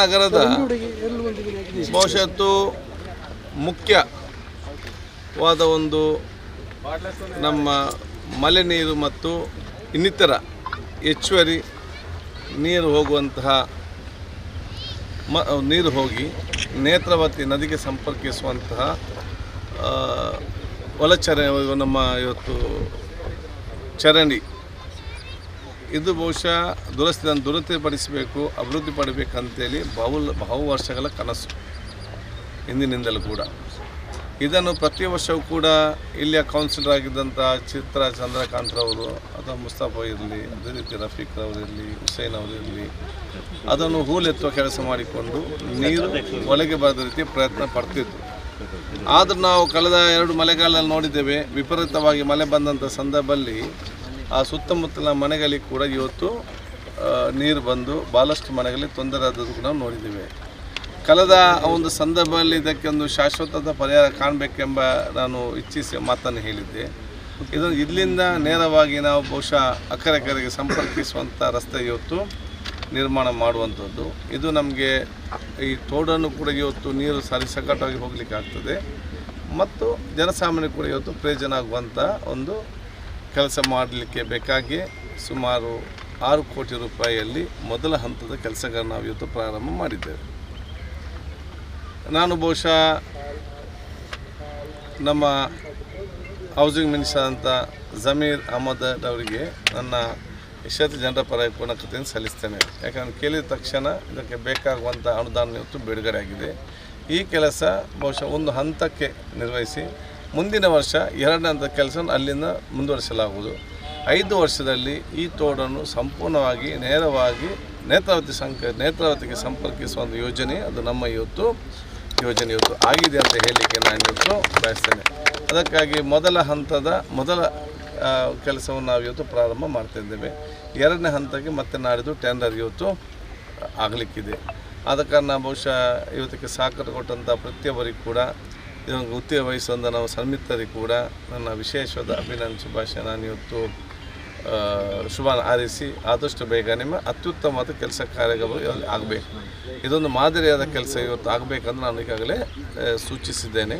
ನಗರದ ಬಹುಶಃ ಮುಖ್ಯವಾದ ಒಂದು ನಮ್ಮ ಮಳೆ ನೀರು ಮತ್ತು ಇನ್ನಿತರ ಹೆಚ್ಚುವರಿ ನೀರು ಹೋಗುವಂತಹ ನೀರು ಹೋಗಿ ನೇತ್ರಾವತಿ ನದಿಗೆ ಸಂಪರ್ಕಿಸುವಂತಹ ಒಳಚರಂಡಿ ನಮ್ಮ ಇವತ್ತು ಚರಂಡಿ ಇದು ಬಹುಶಃ ದುರಸ್ತಿಪಡಿಸಬೇಕು, ಅಭಿವೃದ್ಧಿ ಪಡಬೇಕಂತೇಳಿ ಬಹು ವರ್ಷಗಳ ಕನಸು ಹಿಂದಿನಿಂದಲೂ ಕೂಡ. ಇದನ್ನು ಪ್ರತಿ ವರ್ಷವೂ ಕೂಡ ಇಲ್ಲಿಯ ಕೌನ್ಸಿಲರ್ ಆಗಿದ್ದಂಥ ಚಿತ್ರ ಚಂದ್ರಕಾಂತ್ರವರು ಅಥವಾ ಮುಸ್ತಫಾ ಇರಲಿ, ಅದೇ ರೀತಿ ರಫೀಕ್ ಅವರಿರಲಿ, ಹುಸೇನ್ ಅವರಿರಲಿ, ಅದನ್ನು ಹೂಲೆತ್ತುವ ಕೆಲಸ ಮಾಡಿಕೊಂಡು ನೀರು ಒಳಗೆ ಬರದ ರೀತಿ ಪ್ರಯತ್ನ ಪಡ್ತಿದ್ರು. ಆದರೂ ನಾವು ಕಳೆದ 2 ಮಳೆಗಾಲದಲ್ಲಿ ನೋಡಿದ್ದೇವೆ, ವಿಪರೀತವಾಗಿ ಮಳೆ ಬಂದಂಥ ಸಂದರ್ಭದಲ್ಲಿ ಆ ಸುತ್ತಮುತ್ತಲಿನ ಮನೆಗಳಿಗೆ ಕೂಡ ಇವತ್ತು ನೀರು ಬಂದು ಭಾಳಷ್ಟು ಮನೆಗಳಿಗೆ ತೊಂದರೆ ಆದದ್ದು ಕೂಡ ನೋಡಿದ್ದೇವೆ. ಕಳೆದ ಒಂದು ಸಂದರ್ಭದಲ್ಲಿ ಇದಕ್ಕೆ ಒಂದು ಶಾಶ್ವತದ ಪರಿಹಾರ ಕಾಣಬೇಕೆಂಬ ನಾನು ಇಚ್ಛಿಸಿ ಮಾತನ್ನು ಹೇಳಿದ್ದೆ. ಇದನ್ನು ಇಲ್ಲಿಂದ ನೇರವಾಗಿ ನಾವು ಬಹುಶಃ ಅಕ್ಕರೆಕರೆಗೆ ಸಂಪರ್ಕಿಸುವಂಥ ರಸ್ತೆ ಇವತ್ತು ನಿರ್ಮಾಣ ಮಾಡುವಂಥದ್ದು. ಇದು ನಮಗೆ ಈ ತೋಡನ್ನು ಕೂಡ ಇವತ್ತು ನೀರು ಸರಿಸಕಟ್ಟಾಗಿ ಹೋಗಲಿಕ್ಕೆ ಆಗ್ತದೆ ಮತ್ತು ಜನಸಾಮಾನ್ಯರು ಕೂಡ ಇವತ್ತು ಪ್ರಯೋಜನ ಆಗುವಂಥ ಒಂದು ಕೆಲಸ ಮಾಡಲಿಕ್ಕೆ ಬೇಕಾಗಿ ಸುಮಾರು 6 ಕೋಟಿ ರೂಪಾಯಿಯಲ್ಲಿ ಮೊದಲ ಹಂತದ ಕೆಲಸಗಳನ್ನು ನಾವು ಇವತ್ತು ಪ್ರಾರಂಭ ಮಾಡಿದ್ದೇವೆ. ನಾನು ಬಹುಶಃ ನಮ್ಮ ಹೌಸಿಂಗ್ ಮಿನಿಸ್ಟರ್ ಅಂತ ಜಮೀರ್ ಅಹಮದ್ ಅವರಿಗೆ ನನ್ನ ಇಷ್ಟೊತ್ತು ಜನರ ಪರ ಕೃತಜ್ಞತೆ ಸಲ್ಲಿಸ್ತೇನೆ. ಯಾಕಂದರೆ ಕೇಳಿದ ತಕ್ಷಣ ಇದಕ್ಕೆ ಬೇಕಾಗುವಂಥ ಅನುದಾನ ಇವತ್ತು ಬಿಡುಗಡೆ ಆಗಿದೆ. ಈ ಕೆಲಸ ಬಹುಶಃ ಒಂದು ಹಂತಕ್ಕೆ ನಿರ್ವಹಿಸಿ ಮುಂದಿನ ವರ್ಷ 2ನೇ ಹಂತದ ಕೆಲಸ ಅಲ್ಲಿಂದ ಮುಂದುವರಿಸಲಾಗುವುದು. 5 ವರ್ಷದಲ್ಲಿ ಈ ತೋಡನ್ನು ಸಂಪೂರ್ಣವಾಗಿ ನೇರವಾಗಿ ನೇತ್ರಾವತಿಗೆ ಸಂಪರ್ಕಿಸುವ ಯೋಜನೆ ಅದು ನಮ್ಮ ಯೋಜನೆ ಇವತ್ತು ಆಗಿದೆ ಅಂತ ಹೇಳಲಿಕ್ಕೆ ನಾನು ಇವತ್ತು ಬಯಸ್ತೇನೆ. ಅದಕ್ಕಾಗಿ ಮೊದಲ ಹಂತದ ಕೆಲಸವನ್ನು ನಾವು ಇವತ್ತು ಪ್ರಾರಂಭ ಮಾಡ್ತಾಯಿದ್ದೇವೆ. 2ನೇ ಹಂತಕ್ಕೆ ಮತ್ತೆ ನಾಡಿದ್ದು ಟೆಂಡರ್ ಇವತ್ತು ಆಗಲಿಕ್ಕಿದೆ. ಆದ ಕಾರಣ ಬಹುಶಃ ಇವತ್ತಿಗೆ ಸಹಕಾರ ಕೊಟ್ಟಂಥ ಪ್ರತಿಯೊಬ್ಬರಿಗೂ ಕೂಡ ಇದನ್ನು ಗುತ್ತಿಗೆ ವಹಿಸುವಂಥ ನಾವು ಸನ್ಮಿತರಿಗೆ ಕೂಡ ನನ್ನ ವಿಶೇಷವಾದ ಅಭಿನಂದನೆ ಶುಭಾಶಯ ನಾನು ಇವತ್ತು ಶುಭ ಹಾರೈಸಿ ಆದಷ್ಟು ಬೇಗ ನಿಮ್ಮ ಅತ್ಯುತ್ತಮವಾದ ಕೆಲಸ ಕಾರ್ಯಗಳು ಆಗಬೇಕು. ಇದೊಂದು ಮಾದರಿಯಾದ ಕೆಲಸ ಇವತ್ತು ಆಗಬೇಕಂದ್ರೆ ನಾನು ಈಗಾಗಲೇ ಸೂಚಿಸಿದ್ದೇನೆ.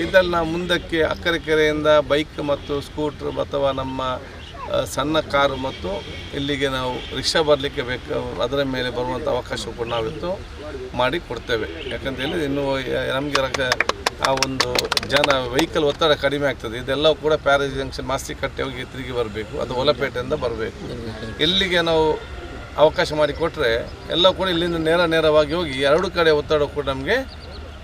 ಇದನ್ನು ಮುಂದಕ್ಕೆ ಅಕ್ಕರೆಕೆರೆಯಿಂದ ಬೈಕ್ ಮತ್ತು ಸ್ಕೂಟ್ರ್ ಅಥವಾ ನಮ್ಮ ಸಣ್ಣ ಕಾರು ಮತ್ತು ಇಲ್ಲಿಗೆ ನಾವು ರಿಕ್ಷಾ ಬರಲಿಕ್ಕೆ ಬೇಕು, ಅದರ ಮೇಲೆ ಬರುವಂಥ ಅವಕಾಶ ಕೂಡ ನಾವಿತ್ತು ಮಾಡಿ ಕೊಡ್ತೇವೆ. ಯಾಕಂತೇಳಿ ಇನ್ನೂ ನಮಗೆ ಆ ಒಂದು ವೆಹಿಕಲ್ ಒತ್ತಡ ಕಡಿಮೆ ಆಗ್ತದೆ. ಇದೆಲ್ಲವೂ ಕೂಡ ಪ್ಯಾರೇಜ್ ಜಂಕ್ಷನ್ ಮಾಸ್ತಿಕಟ್ಟೆ ಹೋಗಿ ತಿರುಗಿ ಬರಬೇಕು, ಅದು ಹೊಲಪೇಟೆಯಿಂದ ಬರಬೇಕು. ಇಲ್ಲಿಗೆ ನಾವು ಅವಕಾಶ ಮಾಡಿಕೊಟ್ರೆ ಎಲ್ಲ ಕೂಡ ಇಲ್ಲಿಂದ ನೇರವಾಗಿ ಹೋಗಿ 2 ಕಡೆ ಒತ್ತಡ ಕೂಡ ನಮಗೆ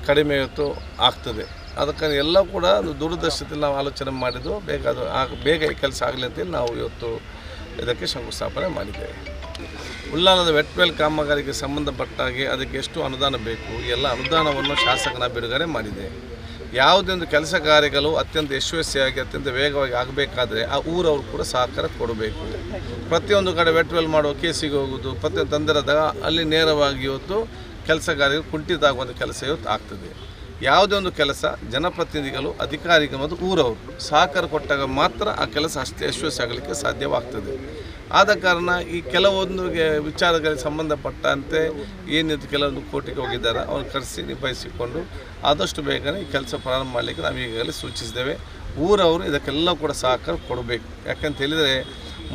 ಕಡಿಮೆ ಇವತ್ತು ಆಗ್ತದೆ. ಅದಕ್ಕೆ ಎಲ್ಲ ಕೂಡ ದೂರದರ್ಶನದಲ್ಲಿ ನಾವು ಆಲೋಚನೆ ಮಾಡಿದ್ದು ಬೇಗ ಈ ಕೆಲಸ ಆಗಲಿ ಅಂತೇಳಿ ನಾವು ಇವತ್ತು ಇದಕ್ಕೆ ಶಂಕುಸ್ಥಾಪನೆ ಮಾಡಿದ್ದೇವೆ. ಉಳ್ಳಾಲದ ವೆಟ್ವೆಲ್ ಕಾಮಗಾರಿಗೆ ಸಂಬಂಧಪಟ್ಟಾಗೆ ಅದಕ್ಕೆ ಎಷ್ಟು ಅನುದಾನ ಬೇಕು ಎಲ್ಲ ಅನುದಾನವನ್ನು ಶಾಸಕನ ಬಿಡುಗಡೆ ಮಾಡಿದೆ. ಯಾವುದೇ ಒಂದು ಕೆಲಸ ಕಾರ್ಯಗಳು ಅತ್ಯಂತ ಯಶಸ್ವಿಯಾಗಿ ಅತ್ಯಂತ ವೇಗವಾಗಿ ಆಗಬೇಕಾದ್ರೆ ಆ ಊರವರು ಕೂಡ ಸಹಕಾರ ಕೊಡಬೇಕು. ಪ್ರತಿಯೊಂದು ಕಡೆ ವೆಟ್ವೆಲ್ ಮಾಡುವ ಕೇಸಿಗೆ ಹೋಗೋದು ಪ್ರತಿಯೊಂದು ತಂದಿರದಾಗ ಅಲ್ಲಿ ನೇರವಾಗಿ ಇವತ್ತು ಕೆಲಸ ಕಾರ್ಯಗಳು ಕುಂಠಿತ ಆಗುವಂಥ ಕೆಲಸ ಇವತ್ತು ಆಗ್ತದೆ. ಯಾವುದೇ ಒಂದು ಕೆಲಸ ಜನಪ್ರತಿನಿಧಿಗಳು, ಅಧಿಕಾರಿಗಳು ಮತ್ತು ಊರವರು ಸಹಕಾರ ಕೊಟ್ಟಾಗ ಮಾತ್ರ ಆ ಕೆಲಸ ಅಷ್ಟೇ ಯಶಸ್ವಿ ಆಗಲಿಕ್ಕೆ ಸಾಧ್ಯವಾಗ್ತದೆ. ಆದ ಕಾರಣ ಈ ಕೆಲವೊಂದು ವಿಚಾರಗಳಿಗೆ ಸಂಬಂಧಪಟ್ಟಂತೆ ಏನಿತ್ತು ಕೆಲವೊಂದು ಕೋರ್ಟಿಗೆ ಹೋಗಿದ್ದಾರೆ ಅವ್ರು ಕರೆಸಿ ನಿಭಾಯಿಸಿಕೊಂಡು ಆದಷ್ಟು ಬೇಗನೆ ಈ ಕೆಲಸ ಪ್ರಾರಂಭ ಮಾಡಲಿಕ್ಕೆ ನಾವು ಈಗಾಗಲೇ ಸೂಚಿಸಿದ್ದೇವೆ. ಊರವರು ಇದಕ್ಕೆಲ್ಲ ಕೂಡ ಸಹಕಾರ ಕೊಡಬೇಕು. ಯಾಕಂತ ಹೇಳಿದರೆ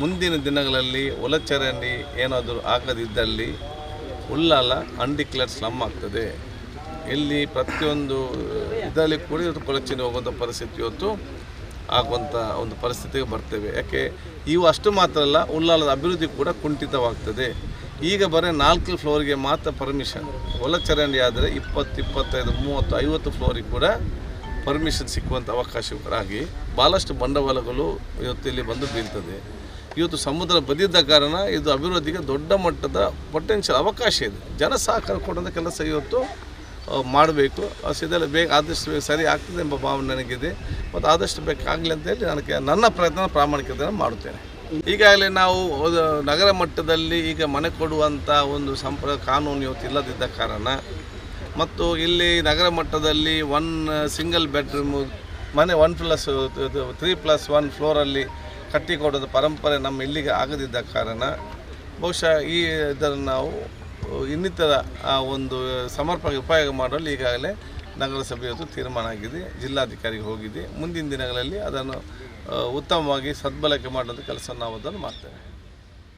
ಮುಂದಿನ ದಿನಗಳಲ್ಲಿ ಒಳಚರಂಡಿ ಏನಾದರೂ ಆಗದಿದ್ದಲ್ಲಿ ಉಳ್ಳಾಲ ಅನ್ಡಿಕ್ಲೇರ್ಡ್ ಸ್ಲಮ್ ಆಗ್ತದೆ. ಇಲ್ಲಿ ಪ್ರತಿಯೊಂದು ಇದರಲ್ಲಿ ಕೂಡ ಇವತ್ತು ಕೊಳಚೆನೆ ಹೋಗುವಂಥ ಪರಿಸ್ಥಿತಿ ಇವತ್ತು ಆಗುವಂಥ ಒಂದು ಪರಿಸ್ಥಿತಿಗೆ ಬರ್ತೇವೆ. ಯಾಕೆ ಇವು ಅಷ್ಟು ಮಾತ್ರ ಅಲ್ಲ, ಉಳ್ಳಾಲದ ಅಭಿವೃದ್ಧಿ ಕೂಡ ಕುಂಠಿತವಾಗ್ತದೆ. ಈಗ ಬರೀ 4 ಫ್ಲೋರಿಗೆ ಮಾತ್ರ ಪರ್ಮಿಷನ್, ಒಳಚರಂಡಿ ಆದರೆ 20, 25, 30, 50 ಫ್ಲೋರಿಗೆ ಕೂಡ ಪರ್ಮಿಷನ್ ಸಿಕ್ಕುವಂಥ ಅವಕಾಶ ಕೂಡ ಆಗಿ ಭಾಳಷ್ಟು ಬಂಡವಾಳಗಳು ಇವತ್ತು ಇಲ್ಲಿ ಬಂದು ಬೀಳ್ತದೆ. ಇವತ್ತು ಸಮುದ್ರ ಬದಿದ್ದ ಕಾರಣ ಇದು ಅಭಿವೃದ್ಧಿಗೆ ದೊಡ್ಡ ಮಟ್ಟದ ಪೊಟೆನ್ಷಿಯಲ್ ಅವಕಾಶ ಇದೆ. ಜನ ಸಹಕಾರ ಕೊಡುವಂಥ ಕೆಲಸ ಇವತ್ತು ಮಾಡಬೇಕು. ಇದೆಲ್ಲ ಬೇಗ ಆದಷ್ಟು ಬೇಗ ಸರಿ ಆಗ್ತದೆ ಎಂಬ ಭಾವನೆ ನನಗಿದೆ ಮತ್ತು ಆದಷ್ಟು ಬೇಕಾಗಲಿ ಅಂತೇಳಿ ನನ್ನ ಪ್ರಯತ್ನ ಪ್ರಾಮಾಣಿಕತೆಯನ್ನು ಮಾಡುತ್ತೇನೆ. ಈಗಾಗಲೇ ನಾವು ನಗರ ಮಟ್ಟದಲ್ಲಿ ಈಗ ಮನೆ ಕೊಡುವಂಥ ಒಂದು ಕಾನೂನು ಇವತ್ತು ಇಲ್ಲದಿದ್ದ ಕಾರಣ ಮತ್ತು ಇಲ್ಲಿ ನಗರ ಮಟ್ಟದಲ್ಲಿ 1 ಸಿಂಗಲ್ ಬೆಡ್ರೂಮು ಮನೆ 1+3+1 ಫ್ಲೋರಲ್ಲಿ ಕಟ್ಟಿಕೊಡೋದು ಪರಂಪರೆ ನಮ್ಮ ಇಲ್ಲಿಗೆ ಆಗದಿದ್ದ ಕಾರಣ ಬಹುಶಃ ಇದನ್ನು ನಾವು ಇನ್ನಿತರ ಒಂದು ಸಮರ್ಪಕ ಉಪಯೋಗ ಮಾಡಲು ಈಗಾಗಲೇ ನಗರಸಭೆ ಇವತ್ತು ತೀರ್ಮಾನ ಆಗಿದೆ, ಜಿಲ್ಲಾಧಿಕಾರಿಗೆ ಹೋಗಿದೆ. ಮುಂದಿನ ದಿನಗಳಲ್ಲಿ ಅದನ್ನು ಉತ್ತಮವಾಗಿ ಸದ್ಬಳಕೆ ಮಾಡುವಂಥ ಕೆಲಸ ನಾವು ಅದನ್ನು ಮಾಡ್ತೇವೆ.